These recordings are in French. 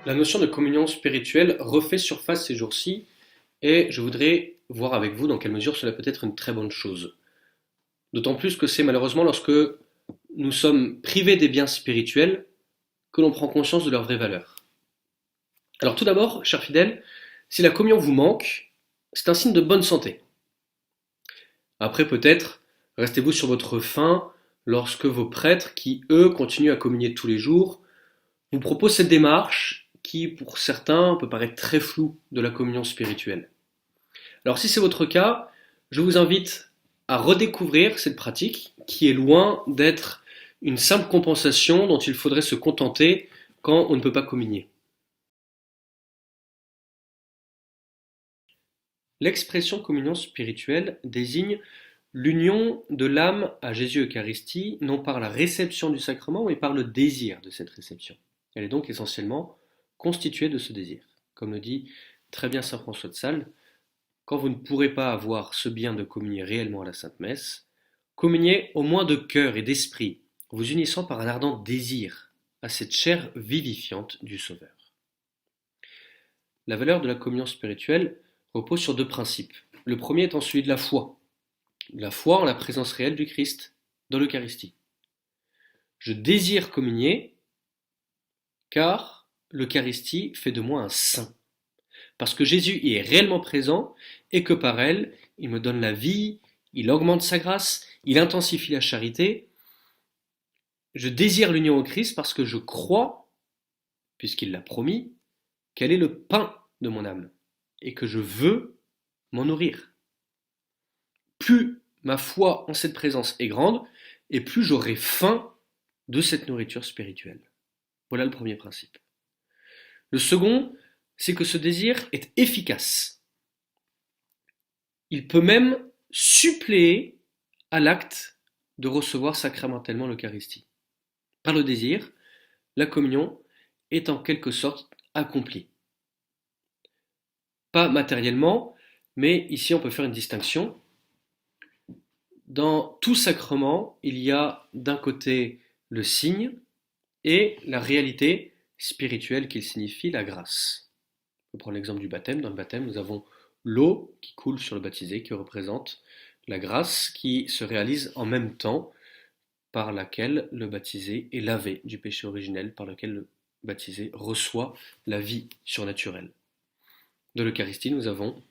La notion de communion spirituelle refait surface ces jours-ci et je voudrais voir avec vous dans quelle mesure cela peut être une très bonne chose. D'autant plus que c'est malheureusement lorsque nous sommes privés des biens spirituels que l'on prend conscience de leur vraie valeur. Alors tout d'abord, chers fidèles, si la communion vous manque, c'est un signe de bonne santé. Après peut-être, restez-vous sur votre faim lorsque vos prêtres, qui eux continuent à communier tous les jours, vous proposent cette démarche qui, pour certains, peut paraître très floue de la communion spirituelle. Alors si c'est votre cas, je vous invite à redécouvrir cette pratique qui est loin d'être une simple compensation dont il faudrait se contenter quand on ne peut pas communier. L'expression communion spirituelle désigne l'union de l'âme à Jésus-Eucharistie, non par la réception du sacrement, mais par le désir de cette réception. Elle est donc essentiellement constituée de ce désir. Comme le dit très bien saint François de Sales, quand vous ne pourrez pas avoir ce bien de communier réellement à la Sainte Messe, communiez au moins de cœur et d'esprit, vous unissant par un ardent désir à cette chair vivifiante du Sauveur. La valeur de la communion spirituelle repose sur deux principes. Le premier étant celui de la foi en la présence réelle du Christ dans l'Eucharistie. Je désire communier car l'Eucharistie fait de moi un saint. Parce que Jésus y est réellement présent et que par elle, il me donne la vie, il augmente sa grâce, il intensifie la charité. Je désire l'union au Christ parce que je crois, puisqu'il l'a promis, qu'elle est le pain de mon âme et que je veux m'en nourrir. Plus ma foi en cette présence est grande et plus j'aurai faim de cette nourriture spirituelle. Voilà le premier principe. Le second, c'est que ce désir est efficace. Il peut même suppléer à l'acte de recevoir sacramentellement l'Eucharistie. Par le désir, la communion est en quelque sorte accomplie. Pas matériellement, mais ici on peut faire une distinction. Dans tout sacrement, il y a d'un côté le signe et la réalité spirituelle qu'il signifie, la grâce. On peut prendre l'exemple du baptême. Dans le baptême, nous avons l'eau qui coule sur le baptisé, qui représente la grâce qui se réalise en même temps par laquelle le baptisé est lavé du péché originel, par lequel le baptisé reçoit la vie surnaturelle. De l'Eucharistie, nous avons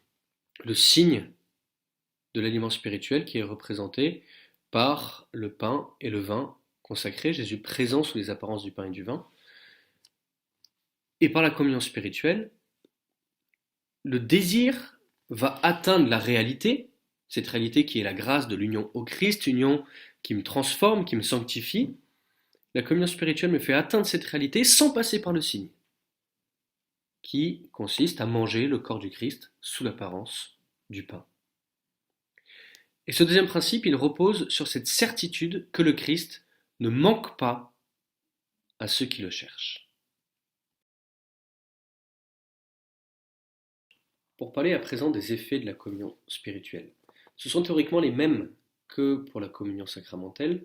le signe de l'aliment spirituel qui est représenté par le pain et le vin consacrés, Jésus présent sous les apparences du pain et du vin, et par la communion spirituelle, le désir va atteindre la réalité, cette réalité qui est la grâce de l'union au Christ, union qui me transforme, qui me sanctifie. La communion spirituelle me fait atteindre cette réalité sans passer par le signe, qui consiste à manger le corps du Christ sous l'apparence du pain. Et ce deuxième principe, il repose sur cette certitude que le Christ ne manque pas à ceux qui le cherchent. Pour parler à présent des effets de la communion spirituelle, ce sont théoriquement les mêmes que pour la communion sacramentelle,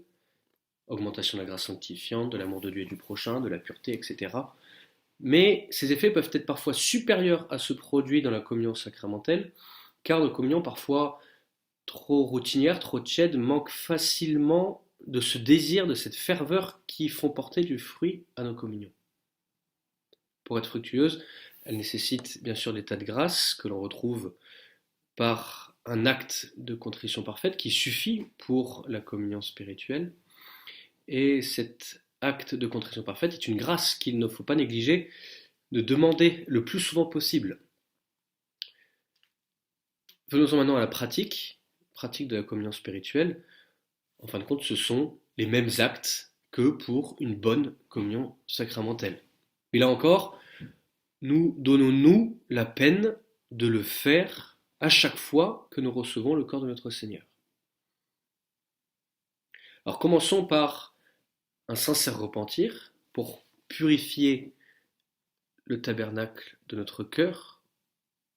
augmentation de la grâce sanctifiante, de l'amour de Dieu et du prochain, de la pureté, etc. Mais ces effets peuvent être parfois supérieurs à ceux produits dans la communion sacramentelle, car nos communions parfois trop routinières, trop tièdes, manquent facilement de ce désir, de cette ferveur qui font porter du fruit à nos communions. Pour être fructueuse, elle nécessite bien sûr l'état de grâce que l'on retrouve par un acte de contrition parfaite qui suffit pour la communion spirituelle. Et cet acte de contrition parfaite est une grâce qu'il ne faut pas négliger de demander le plus souvent possible. Venons-en maintenant à la pratique de la communion spirituelle. En fin de compte, ce sont les mêmes actes que pour une bonne communion sacramentelle. Et là encore, nous donnons-nous la peine de le faire à chaque fois que nous recevons le corps de notre Seigneur. Alors commençons par un sincère repentir pour purifier le tabernacle de notre cœur,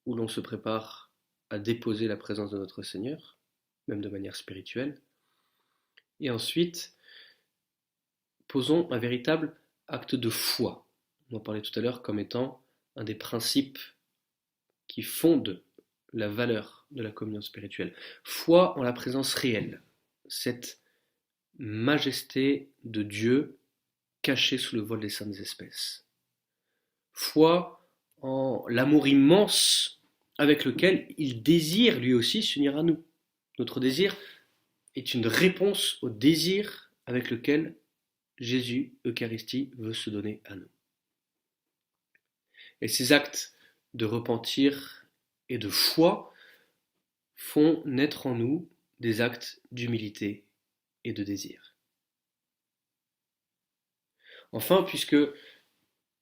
où l'on se prépare à déposer la présence de notre Seigneur, même de manière spirituelle. Et ensuite, posons un véritable acte de foi. on en parlait tout à l'heure, comme étant un des principes qui fondent la valeur de la communion spirituelle. Foi en la présence réelle, cette majesté de Dieu cachée sous le vol des saintes espèces. Foi en l'amour immense avec lequel il désire lui aussi s'unir à nous. Notre désir est une réponse au désir avec lequel Jésus, Eucharistie, veut se donner à nous. Et ces actes de repentir et de foi font naître en nous des actes d'humilité et de désir. Enfin, puisque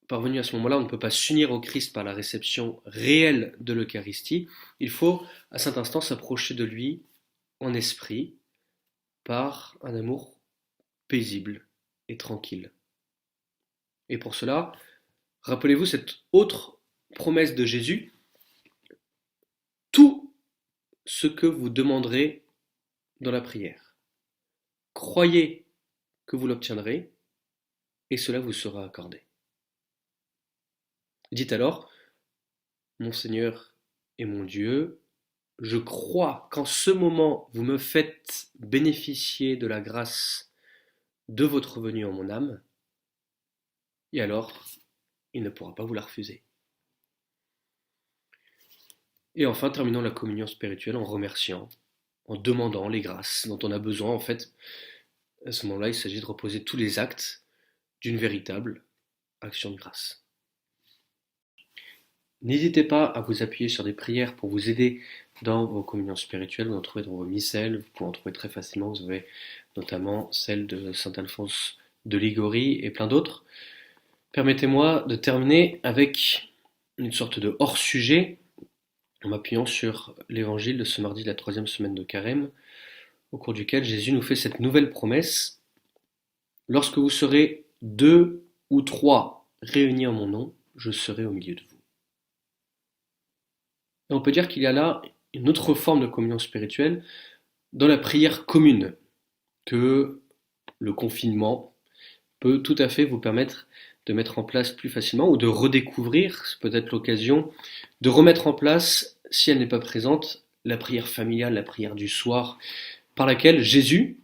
parvenu à ce moment-là, on ne peut pas s'unir au Christ par la réception réelle de l'Eucharistie, il faut à cet instant s'approcher de lui en esprit par un amour paisible et tranquille. Et pour cela, rappelez-vous cette autre promesse de Jésus, tout ce que vous demanderez dans la prière. Croyez que vous l'obtiendrez et cela vous sera accordé. Dites alors, mon Seigneur et mon Dieu, je crois qu'en ce moment vous me faites bénéficier de la grâce de votre venue en mon âme, et alors il ne pourra pas vous la refuser. Et enfin, terminons la communion spirituelle en remerciant, en demandant les grâces dont on a besoin. En fait, à ce moment-là, il s'agit de reposer tous les actes d'une véritable action de grâce. N'hésitez pas à vous appuyer sur des prières pour vous aider dans vos communions spirituelles. Vous en trouvez dans vos missels, vous pouvez en trouver très facilement. Vous avez notamment celle de saint Alphonse de Ligorie et plein d'autres. Permettez-moi de terminer avec une sorte de hors-sujet en m'appuyant sur l'évangile de ce mardi de la 3e semaine de Carême, au cours duquel Jésus nous fait cette nouvelle promesse. Lorsque vous serez 2 ou 3 réunis en mon nom, je serai au milieu de vous. Et on peut dire qu'il y a là une autre forme de communion spirituelle dans la prière commune, que le confinement peut tout à fait vous permettre de mettre en place plus facilement ou de redécouvrir, c'est peut-être l'occasion de remettre en place, si elle n'est pas présente, la prière familiale, la prière du soir, par laquelle Jésus,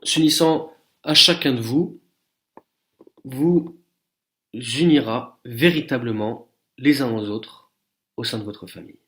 s'unissant à chacun de vous, vous unira véritablement les uns aux autres au sein de votre famille.